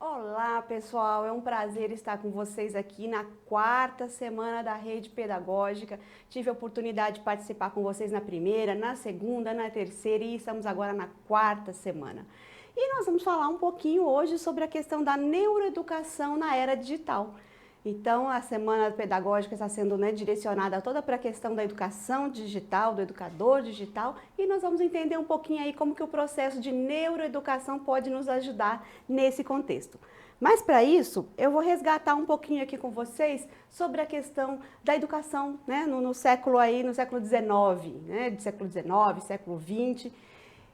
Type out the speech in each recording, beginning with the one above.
Olá, pessoal! É um prazer estar com vocês aqui na quarta semana da Rede Pedagógica. Tive a oportunidade de participar com vocês na primeira, na segunda, na terceira e estamos agora na quarta semana. E nós vamos falar um pouquinho hoje sobre a questão da neuroeducação na era digital. Então, a semana pedagógica está sendo direcionada toda para a questão da educação digital, do educador digital, e nós vamos entender um pouquinho aí como que o processo de neuroeducação pode nos ajudar nesse contexto. Mas para isso, eu vou resgatar um pouquinho aqui com vocês sobre a questão da educação, no século XIX, século XX,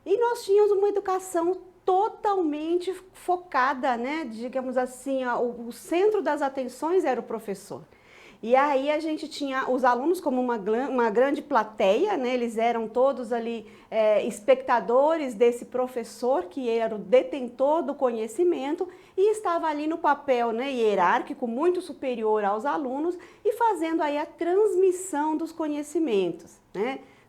e nós tínhamos uma educação totalmente focada, digamos assim, o centro das atenções era o professor. E aí a gente tinha os alunos como uma grande plateia, eles eram todos ali espectadores desse professor que era o detentor do conhecimento e estava ali no papel hierárquico muito superior aos alunos e fazendo aí a transmissão dos conhecimentos,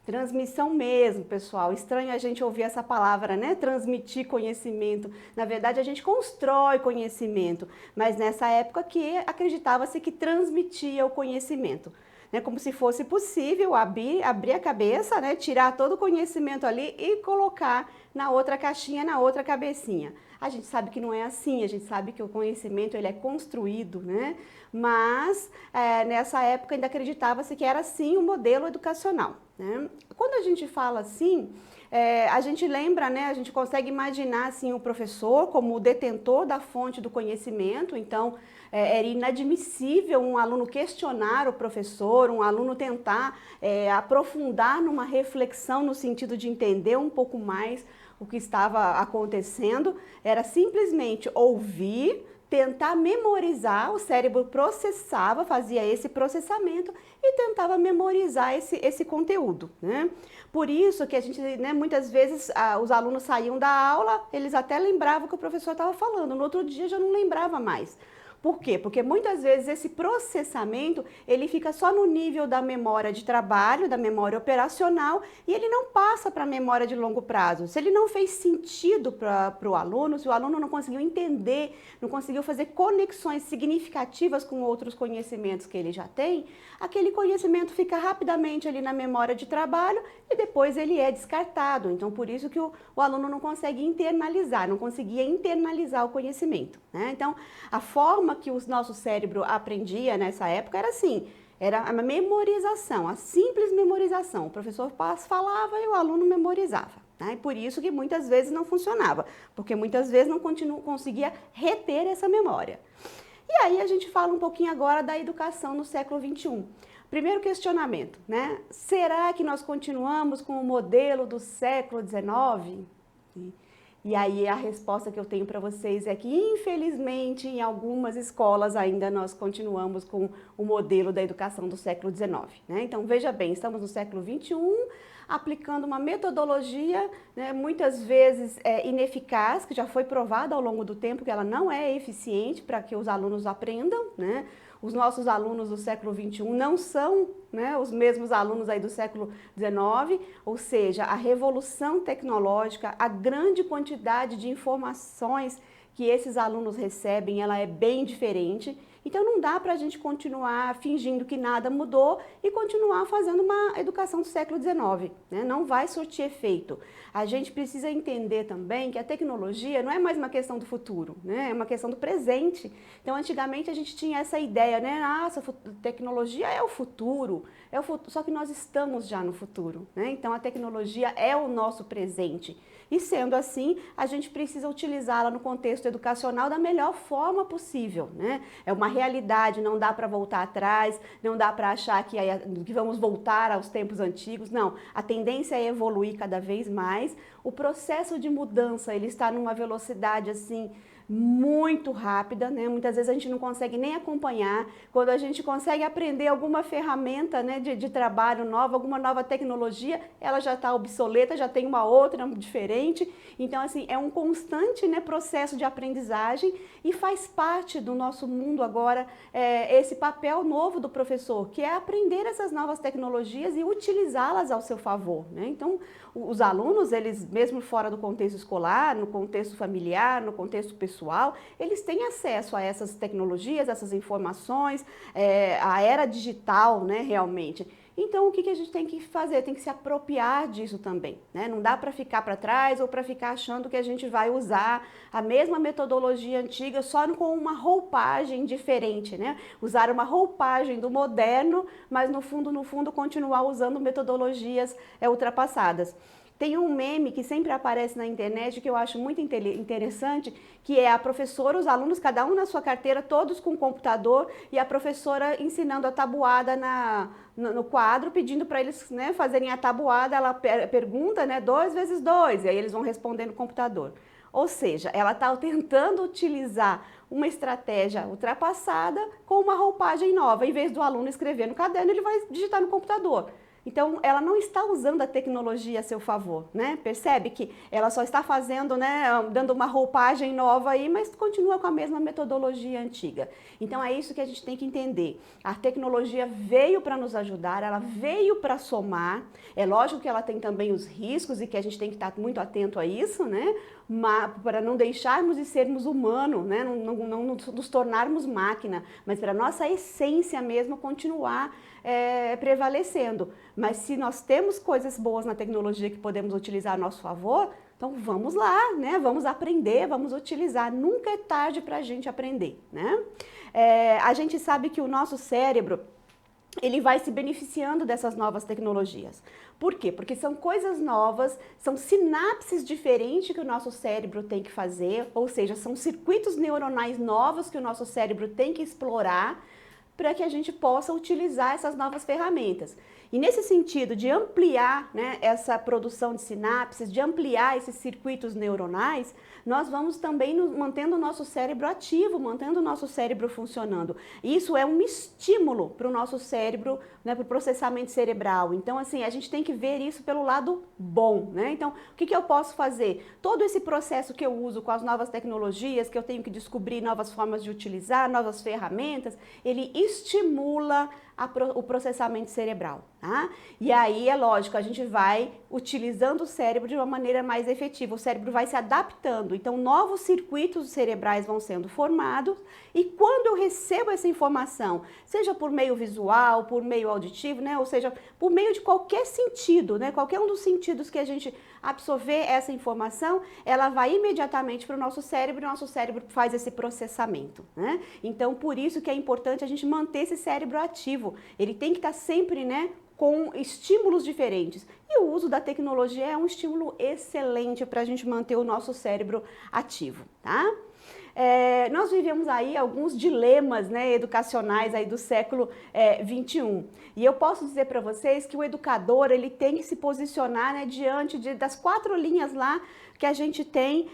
Transmissão mesmo, pessoal. Estranho a gente ouvir essa palavra, Transmitir conhecimento. Na verdade, a gente constrói conhecimento, mas nessa época que acreditava-se que transmitia o conhecimento. Como se fosse possível abrir a cabeça, tirar todo o conhecimento ali e colocar na outra caixinha, na outra cabecinha. A gente sabe que não é assim, a gente sabe que o conhecimento ele é construído, Mas nessa época ainda acreditava-se que era assim o modelo educacional, Quando a gente fala assim, a gente lembra, a gente consegue imaginar assim o professor como o detentor da fonte do conhecimento, então era inadmissível um aluno questionar o professor, um aluno tentar aprofundar numa reflexão no sentido de entender um pouco mais o que estava acontecendo, era simplesmente ouvir, tentar memorizar, o cérebro processava, fazia esse processamento e tentava memorizar esse conteúdo, Por isso que a gente, muitas vezes os alunos saíam da aula, eles até lembravam o que o professor estava falando, no outro dia já não lembrava mais. Por quê? Porque muitas vezes esse processamento, ele fica só no nível da memória de trabalho, da memória operacional, e ele não passa para a memória de longo prazo. Se ele não fez sentido para o aluno, se o aluno não conseguiu entender, não conseguiu fazer conexões significativas com outros conhecimentos que ele já tem, aquele conhecimento fica rapidamente ali na memória de trabalho e depois ele é descartado. Então, por isso que o aluno não consegue internalizar, não conseguia internalizar o conhecimento, Então, a forma que o nosso cérebro aprendia nessa época era assim, era a memorização, a simples memorização. O professor falava e o aluno memorizava. E por isso que muitas vezes não funcionava, porque muitas vezes não conseguia reter essa memória. E aí a gente fala um pouquinho agora da educação no século XXI. Primeiro questionamento, Será que nós continuamos com o modelo do século XIX? E aí a resposta que eu tenho para vocês é que, infelizmente, em algumas escolas ainda nós continuamos com o modelo da educação do século XIX. Então, veja bem, estamos no século XXI, aplicando uma metodologia muitas vezes ineficaz, que já foi provada ao longo do tempo que ela não é eficiente para que os alunos aprendam, Os nossos alunos do século XXI não são os mesmos alunos aí do século XIX, ou seja, a revolução tecnológica, a grande quantidade de informações que esses alunos recebem, ela é bem diferente. Então não dá para a gente continuar fingindo que nada mudou e continuar fazendo uma educação do século XIX, Não vai surtir efeito. A gente precisa entender também que a tecnologia não é mais uma questão do futuro, É uma questão do presente. Então antigamente a gente tinha essa ideia, Nossa, tecnologia é o futuro, só que nós estamos já no futuro, Então a tecnologia é o nosso presente. E sendo assim, a gente precisa utilizá-la no contexto educacional da melhor forma possível, É uma realidade, não dá para voltar atrás, não dá para achar que vamos voltar aos tempos antigos, não. A tendência é evoluir cada vez mais. O processo de mudança, ele está numa velocidade assim muito rápida, Muitas vezes a gente não consegue nem acompanhar. Quando a gente consegue aprender alguma ferramenta de trabalho nova, alguma nova tecnologia, ela já está obsoleta, já tem uma outra diferente. Então, assim, é um constante processo de aprendizagem e faz parte do nosso mundo agora esse papel novo do professor, que é aprender essas novas tecnologias e utilizá-las ao seu favor, Então, os alunos, eles mesmo fora do contexto escolar, no contexto familiar, no contexto pessoal, pessoal, eles têm acesso a essas tecnologias, essas informações, a era digital, né, realmente. Então, o que a gente tem que fazer? Tem que se apropriar disso também, né? Não dá para ficar para trás ou para ficar achando que a gente vai usar a mesma metodologia antiga só com uma roupagem diferente, né? Usar uma roupagem do moderno, mas no fundo, continuar usando metodologias ultrapassadas. Tem um meme que sempre aparece na internet que eu acho muito interessante, que é a professora, os alunos, cada um na sua carteira, todos com computador, e a professora ensinando a tabuada no quadro, pedindo para eles, né, fazerem a tabuada. Ela pergunta, né, 2 vezes 2, e aí eles vão responder no computador. Ou seja, ela está tentando utilizar uma estratégia ultrapassada com uma roupagem nova. Em vez do aluno escrever no caderno, ele vai digitar no computador. Então, ela não está usando a tecnologia a seu favor, né? Percebe que ela só está fazendo, né, dando uma roupagem nova aí, mas continua com a mesma metodologia antiga. Então, é isso que a gente tem que entender. A tecnologia veio para nos ajudar, ela veio para somar. É lógico que ela tem também os riscos e que a gente tem que estar muito atento a isso, né? Para não deixarmos de sermos humanos, né? Não nos tornarmos máquina, mas para a nossa essência mesmo continuar prevalecendo. Mas se nós temos coisas boas na tecnologia que podemos utilizar a nosso favor, então vamos lá, né? Vamos aprender, vamos utilizar. Nunca é tarde para a gente aprender, né? A gente sabe que o nosso cérebro, ele vai se beneficiando dessas novas tecnologias. Por quê? Porque são coisas novas, são sinapses diferentes que o nosso cérebro tem que fazer, ou seja, são circuitos neuronais novos que o nosso cérebro tem que explorar para que a gente possa utilizar essas novas ferramentas. E nesse sentido de ampliar, né, essa produção de sinapses, de ampliar esses circuitos neuronais, nós vamos também mantendo o nosso cérebro ativo, mantendo o nosso cérebro funcionando. Isso é um estímulo para o nosso cérebro, né, para o processamento cerebral. Então, assim, a gente tem que ver isso pelo lado bom, né? Então, o que eu posso fazer? Todo esse processo que eu uso com as novas tecnologias, que eu tenho que descobrir novas formas de utilizar, novas ferramentas, ele estimula o processamento cerebral, tá? E aí, é lógico, a gente vai utilizando o cérebro de uma maneira mais efetiva, o cérebro vai se adaptando, então novos circuitos cerebrais vão sendo formados, e quando eu recebo essa informação, seja por meio visual, por meio auditivo, né, ou seja, por meio de qualquer sentido, né, qualquer um dos sentidos que a gente absorver essa informação, ela vai imediatamente para o nosso cérebro faz esse processamento, né? Então, por isso que é importante a gente manter esse cérebro ativo. Ele tem que estar sempre, né, com estímulos diferentes. E o uso da tecnologia é um estímulo excelente para a gente manter o nosso cérebro ativo, tá? Nós vivemos aí alguns dilemas, né, educacionais aí do século XXI. E eu posso dizer para vocês que o educador, ele tem que se posicionar, né, diante das 4 linhas lá que a gente tem,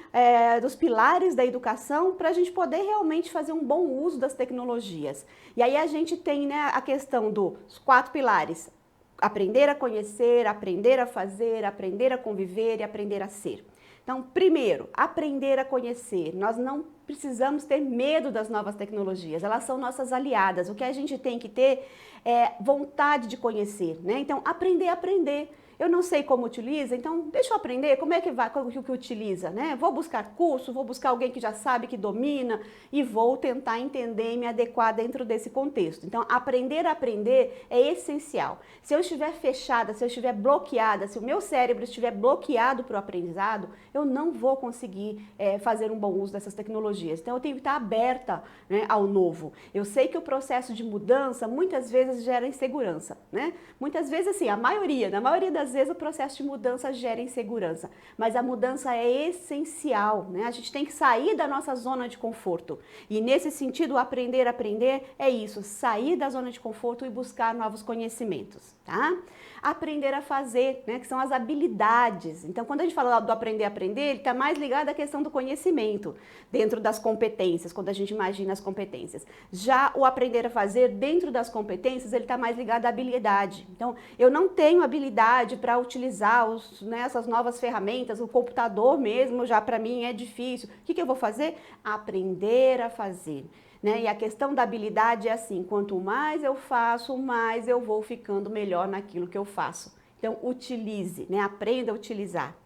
dos pilares da educação, para a gente poder realmente fazer um bom uso das tecnologias. E aí a gente tem, né, a questão dos 4 pilares: aprender a conhecer, aprender a fazer, aprender a conviver e aprender a ser. Então, primeiro, aprender a conhecer. Nós não precisamos ter medo das novas tecnologias, elas são nossas aliadas. O que a gente tem que ter é vontade de conhecer, né? Então, aprender a aprender. Eu não sei como utiliza, então deixa eu aprender como é que vai, como que utiliza, né? Vou buscar curso, vou buscar alguém que já sabe, que domina, e vou tentar entender e me adequar dentro desse contexto. Então, aprender a aprender é essencial. Se eu estiver fechada, se eu estiver bloqueada, se o meu cérebro estiver bloqueado para o aprendizado, eu não vou conseguir fazer um bom uso dessas tecnologias. Então, eu tenho que estar aberta, né, ao novo. Eu sei que o processo de mudança muitas vezes gera insegurança, né? Muitas vezes, assim, na maioria das vezes o processo de mudança gera insegurança, mas a mudança é essencial, né? A gente tem que sair da nossa zona de conforto. E nesse sentido, aprender a aprender é isso, sair da zona de conforto e buscar novos conhecimentos, tá? Aprender a fazer, né, que são as habilidades. Então, quando a gente fala do aprender a aprender, ele está mais ligado à questão do conhecimento, dentro das competências, quando a gente imagina as competências. Já o aprender a fazer, dentro das competências, ele está mais ligado à habilidade. Então, eu não tenho habilidade para utilizar essas novas ferramentas, o computador mesmo, já para mim é difícil. O que eu vou fazer? Aprender a fazer. Né? E a questão da habilidade é assim: quanto mais eu faço, mais eu vou ficando melhor naquilo que eu faço. Então, utilize, né? Aprenda a utilizar.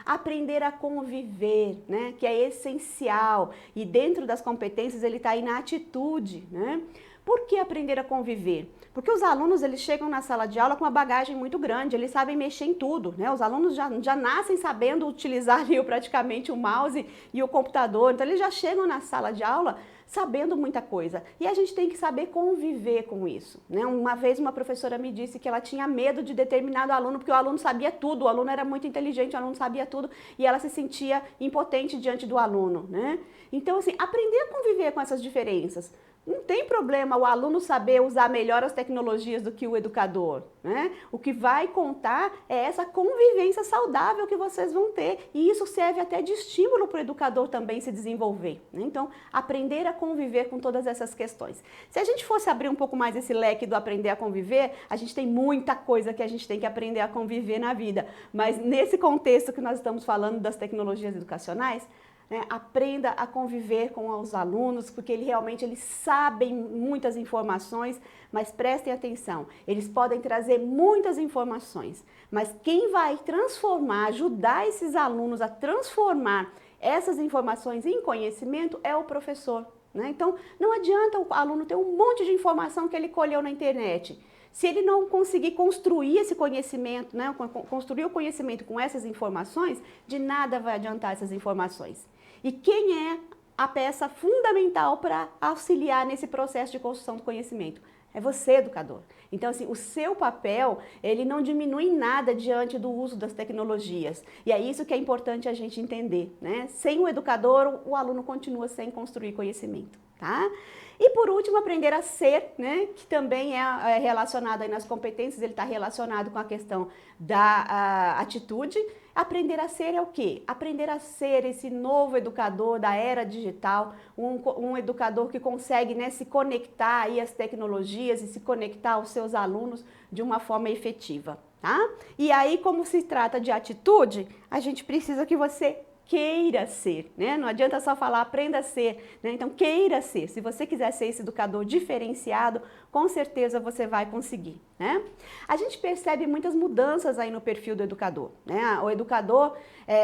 aprender a conviver, né? Que é essencial. E dentro das competências ele está aí na atitude, né? Por que aprender a conviver? Porque os alunos, eles chegam na sala de aula com uma bagagem muito grande, eles sabem mexer em tudo, né? Os alunos já nascem sabendo utilizar ali praticamente o mouse e o computador, então eles já chegam na sala de aula sabendo muita coisa. E a gente tem que saber conviver com isso, né? Uma vez uma professora me disse que ela tinha medo de determinado aluno, porque o aluno sabia tudo, o aluno era muito inteligente, o aluno sabia tudo, e ela se sentia impotente diante do aluno, né? Então, assim, aprender a conviver com essas diferenças. Não tem problema o aluno saber usar melhor as tecnologias do que o educador, né? O que vai contar é essa convivência saudável que vocês vão ter, e isso serve até de estímulo para o educador também se desenvolver, né? Então, aprender a conviver com todas essas questões. Se a gente fosse abrir um pouco mais esse leque do aprender a conviver, a gente tem muita coisa que a gente tem que aprender a conviver na vida, mas nesse contexto que nós estamos falando das tecnologias educacionais, né, aprenda a conviver com os alunos, porque eles sabem muitas informações, mas prestem atenção, eles podem trazer muitas informações, mas quem vai transformar, ajudar esses alunos a transformar essas informações em conhecimento é o professor, né? Então, não adianta o aluno ter um monte de informação que ele colheu na internet. Se ele não conseguir construir esse conhecimento, né, construir o conhecimento com essas informações, de nada vai adiantar essas informações. E quem é a peça fundamental para auxiliar nesse processo de construção do conhecimento? É você, educador. Então, assim, o seu papel, ele não diminui em nada diante do uso das tecnologias. E é isso que é importante a gente entender, né? Sem o educador, o aluno continua sem construir conhecimento, tá? E por último, aprender a ser, né, que também é relacionado aí nas competências, ele está relacionado com a questão da atitude. Aprender a ser é o quê? Aprender a ser esse novo educador da era digital, um educador que consegue, né, se conectar aí às tecnologias e se conectar aos seus alunos de uma forma efetiva, tá? E aí, como se trata de atitude, a gente precisa que você queira ser, né? Não adianta só falar aprenda a ser, né? Então queira ser. Se você quiser ser esse educador diferenciado, com certeza você vai conseguir, né? A gente percebe muitas mudanças aí no perfil do educador, né? O educador,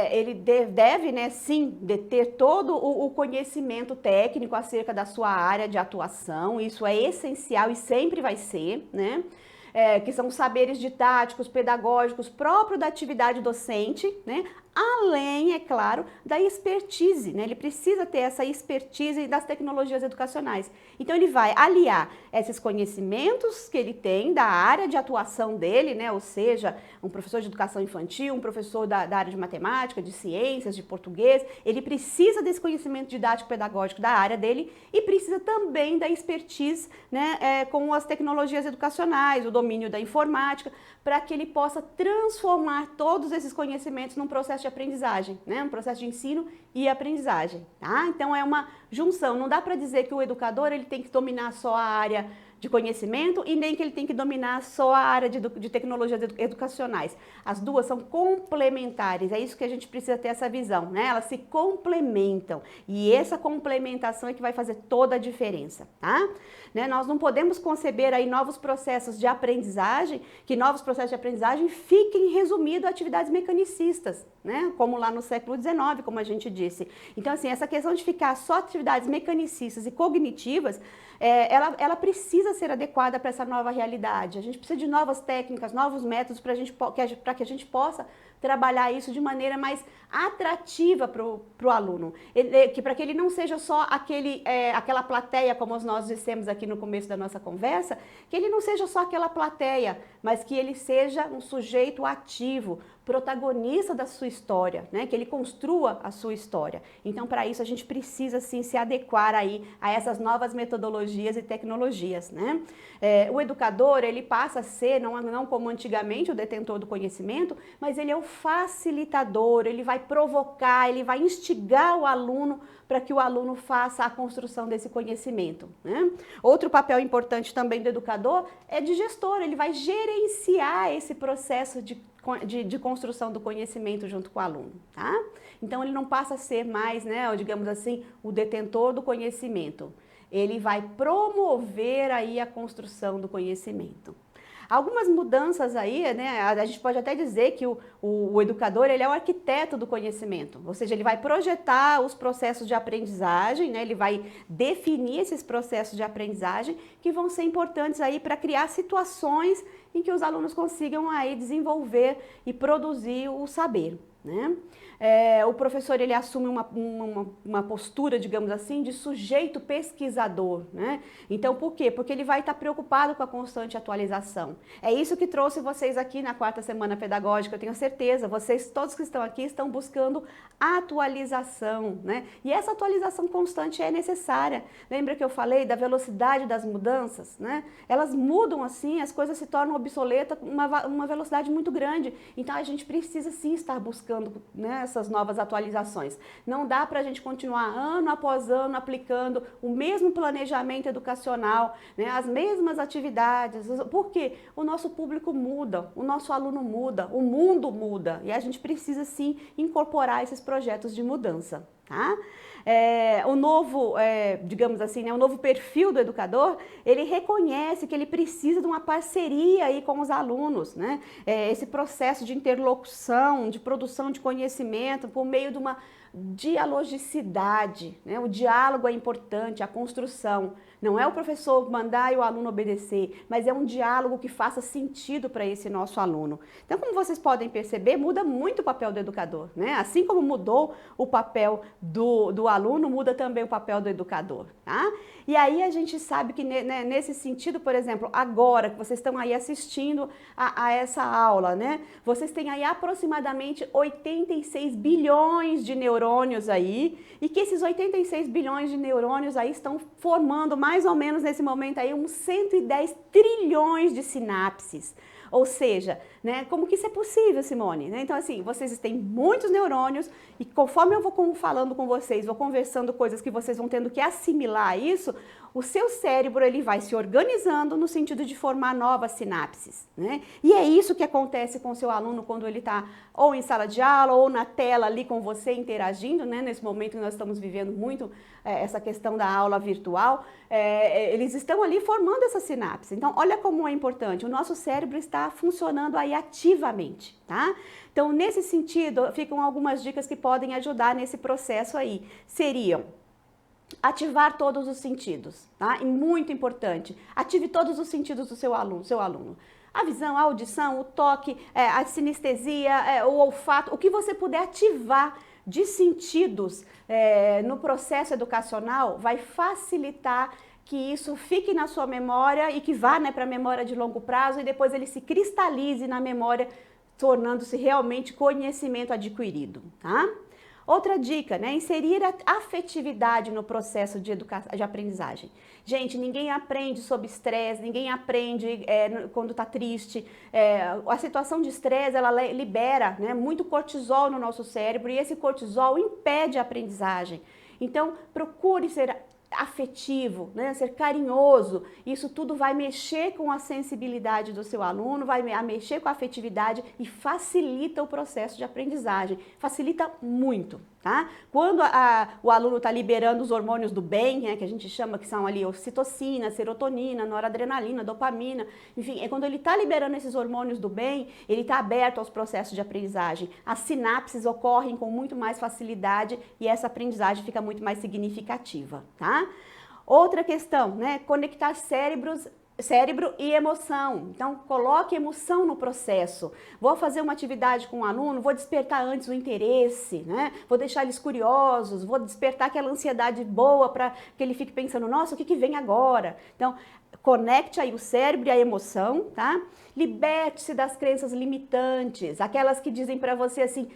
ele deve, né, sim, ter todo o conhecimento técnico acerca da sua área de atuação, isso é essencial e sempre vai ser, né? Que são os saberes didáticos, pedagógicos, próprio da atividade docente, né? Além, é claro, da expertise, né? Ele precisa ter essa expertise das tecnologias educacionais. Então, ele vai aliar esses conhecimentos que ele tem da área de atuação dele, né? Ou seja, um professor de educação infantil, um professor da área de matemática, de ciências, de português, ele precisa desse conhecimento didático-pedagógico da área dele e precisa também da expertise, né, com as tecnologias educacionais, o domínio da informática, para que ele possa transformar todos esses conhecimentos num processo de aprendizagem, né? Um processo de ensino e aprendizagem, tá? Então é uma junção, não dá para dizer que o educador ele tem que dominar só a área de conhecimento e nem que ele tem que dominar só a área de tecnologias educacionais. As duas são complementares, é isso que a gente precisa ter essa visão, né? Elas se complementam e essa complementação é que vai fazer toda a diferença, tá? Né? Nós não podemos conceber aí novos processos de aprendizagem, que novos processos de aprendizagem fiquem resumidos a atividades mecanicistas, né? Como lá no século XIX, como a gente disse. Então, assim, essa questão de ficar só atividades mecanicistas e cognitivas, ela precisa ser adequada para essa nova realidade. A gente precisa de novas técnicas, novos métodos para que a gente possa trabalhar isso de maneira mais atrativa para o aluno, para que ele não seja só aquela plateia, como nós dissemos aqui no começo da nossa conversa, que ele não seja só aquela plateia, mas que ele seja um sujeito ativo, protagonista da sua história, né? Que ele construa a sua história. Então, para isso, a gente precisa, sim, se adequar aí a essas novas metodologias e tecnologias, né? O educador, ele passa a ser, não como antigamente, o detentor do conhecimento, mas ele é o facilitador, ele vai provocar, ele vai instigar o aluno para que o aluno faça a construção desse conhecimento, né? Outro papel importante também do educador é de gestor, ele vai gerenciar esse processo de construção do conhecimento junto com o aluno, tá? Então, ele não passa a ser mais, né, digamos assim, o detentor do conhecimento. Ele vai promover aí a construção do conhecimento. Algumas mudanças aí, né, a gente pode até dizer que o educador, ele é o arquiteto do conhecimento, ou seja, ele vai projetar os processos de aprendizagem, né, ele vai definir esses processos de aprendizagem que vão ser importantes aí para criar situações em que os alunos consigam aí desenvolver e produzir o saber, né? O professor, ele assume uma postura, digamos assim, de sujeito pesquisador, né? Então, por quê? Porque ele vai estar preocupado com a constante atualização. É isso que trouxe vocês aqui na quarta semana pedagógica, eu tenho certeza, vocês todos que estão aqui estão buscando atualização, né? E essa atualização constante é necessária. Lembra que eu falei da velocidade das mudanças, né? Elas mudam assim, as coisas se tornam obsoletas com uma velocidade muito grande. Então, a gente precisa sim estar buscando, né, essas novas atualizações. Não dá para a gente continuar ano após ano aplicando o mesmo planejamento educacional, né, as mesmas atividades. Por quê? O nosso público muda, o nosso aluno muda, o mundo muda e a gente precisa sim incorporar esses projetos de mudança, tá? O novo, digamos assim, né, o novo perfil do educador, ele reconhece que ele precisa de uma parceria aí com os alunos, né? Esse processo de interlocução, de produção de conhecimento por meio de uma dialogicidade, né? O diálogo é importante, a construção. Não é o professor mandar e o aluno obedecer, mas é um diálogo que faça sentido para esse nosso aluno. Então, como vocês podem perceber, muda muito o papel do educador, né? Assim como mudou o papel do aluno, muda também o papel do educador, tá? E aí a gente sabe que nesse sentido, por exemplo, agora que vocês estão aí assistindo a essa aula, né? Vocês têm aí aproximadamente 86 bilhões de neurônios aí, e que esses 86 bilhões de neurônios aí estão formando mais ou menos nesse momento aí uns 110 trilhões de sinapses. Ou seja, né, como que isso é possível, Simone? Né? Então, assim, vocês têm muitos neurônios e conforme eu vou falando com vocês, vou conversando coisas que vocês vão tendo que assimilar isso, o seu cérebro ele vai se organizando no sentido de formar novas sinapses, né? E é isso que acontece com o seu aluno quando ele está ou em sala de aula ou na tela ali com você interagindo, né? Nesse momento que nós estamos vivendo muito essa questão da aula virtual, eles estão ali formando essa sinapse. Então, olha como é importante, o nosso cérebro está funcionando aí ativamente, tá? Então, nesse sentido, ficam algumas dicas que podem ajudar nesse processo aí. Seriam ativar todos os sentidos, tá? E muito importante, ative todos os sentidos do seu aluno. A visão, a audição, o toque, a sinestesia, o olfato, o que você puder ativar de sentidos no processo educacional vai facilitar que isso fique na sua memória e que vá, né, para a memória de longo prazo e depois ele se cristalize na memória, tornando-se realmente conhecimento adquirido, tá? Outra dica, né? Inserir a afetividade no processo de aprendizagem. Gente, ninguém aprende sob estresse, ninguém aprende quando está triste. A situação de estresse, ela libera, né, muito cortisol no nosso cérebro e esse cortisol impede a aprendizagem. Então, procure ser afetivo, né? Ser carinhoso, isso tudo vai mexer com a sensibilidade do seu aluno, vai mexer com a afetividade e facilita o processo de aprendizagem, facilita muito, tá? Quando o aluno está liberando os hormônios do bem, né, que a gente chama que são ali ocitocina, serotonina, noradrenalina, dopamina, enfim, é quando ele está liberando esses hormônios do bem, ele está aberto aos processos de aprendizagem, as sinapses ocorrem com muito mais facilidade e essa aprendizagem fica muito mais significativa, tá? Outra questão, né? Conectar cérebro e emoção. Então, coloque emoção no processo. Vou fazer uma atividade com um aluno, vou despertar antes o interesse, né? Vou deixar eles curiosos, vou despertar aquela ansiedade boa para que ele fique pensando, nossa, o que vem agora? Então, conecte aí o cérebro e a emoção, tá? Liberte-se das crenças limitantes, aquelas que dizem para você assim,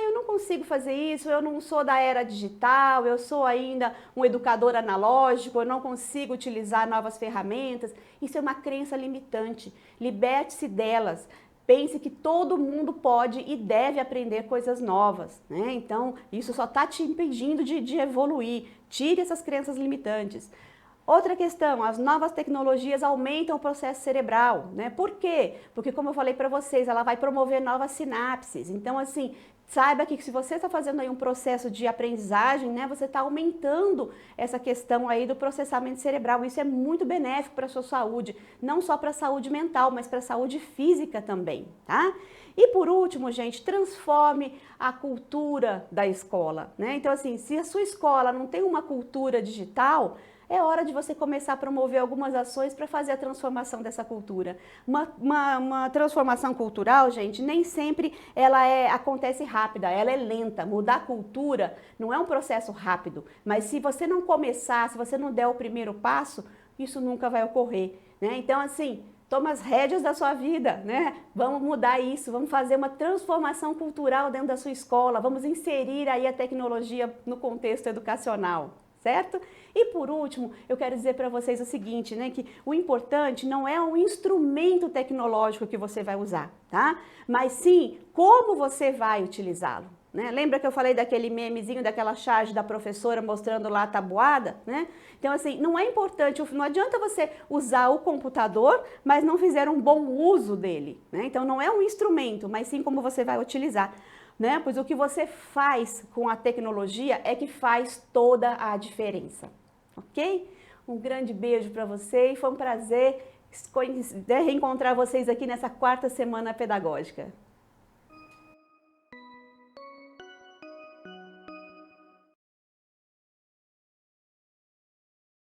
eu não consigo fazer isso, eu não sou da era digital, eu sou ainda um educador analógico, eu não consigo utilizar novas ferramentas. Isso é uma crença limitante. Liberte-se delas. Pense que todo mundo pode e deve aprender coisas novas, né? Então, isso só está te impedindo de evoluir. Tire essas crenças limitantes. Outra questão, as novas tecnologias aumentam o processo cerebral, né? Por quê? Porque, como eu falei para vocês, ela vai promover novas sinapses. Então, assim, saiba que se você está fazendo aí um processo de aprendizagem, né, você está aumentando essa questão aí do processamento cerebral. Isso é muito benéfico para a sua saúde, não só para a saúde mental, mas para a saúde física também, tá? E por último, gente, transforme a cultura da escola, né? Então, assim, se a sua escola não tem uma cultura digital, é hora de você começar a promover algumas ações para fazer a transformação dessa cultura. Uma transformação cultural, gente, nem sempre ela acontece rápida, ela é lenta. Mudar a cultura não é um processo rápido, mas se você não começar, se você não der o primeiro passo, isso nunca vai ocorrer, né? Então, assim, toma as rédeas da sua vida, né? Vamos mudar isso, vamos fazer uma transformação cultural dentro da sua escola, vamos inserir aí a tecnologia no contexto educacional, certo? E por último, eu quero dizer para vocês o seguinte, né, que o importante não é o instrumento tecnológico que você vai usar, tá? Mas sim como você vai utilizá-lo, né? Lembra que eu falei daquele memezinho, daquela charge da professora mostrando lá a tabuada, né? Então, assim, não é importante, não adianta você usar o computador, mas não fizer um bom uso dele, né? Então, não é um instrumento, mas sim como você vai utilizar, né? Pois o que você faz com a tecnologia é que faz toda a diferença, ok? Um grande beijo para você e foi um prazer reencontrar vocês aqui nessa quarta semana pedagógica.